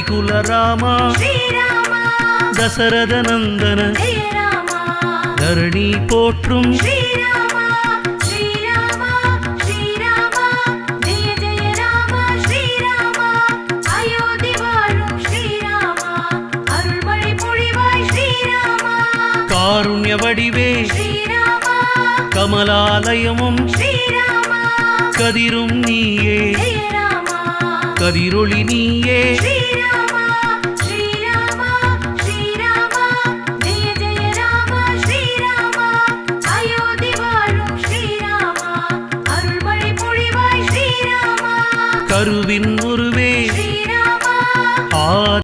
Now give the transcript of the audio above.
ரவிகுல ராமா ஸ்ரீராமா தசரத நந்தன ஜெய ராமா தரணி போற்றும் ஸ்ரீராமா ஸ்ரீராமா ஸ்ரீராமா ஜெய ஜெய ராமா ஸ்ரீராமா அயோத்தி வாழும் ஸ்ரீராமா அருள்மழை பொழிவாய் ஸ்ரீராமா காருண்ய வடிவே ஸ்ரீராமா கமலாலயமும் ஸ்ரீராமா கதிரும் நீயே ஜெய ராமா கதிரொளி நீயே ஸ்ரீராமா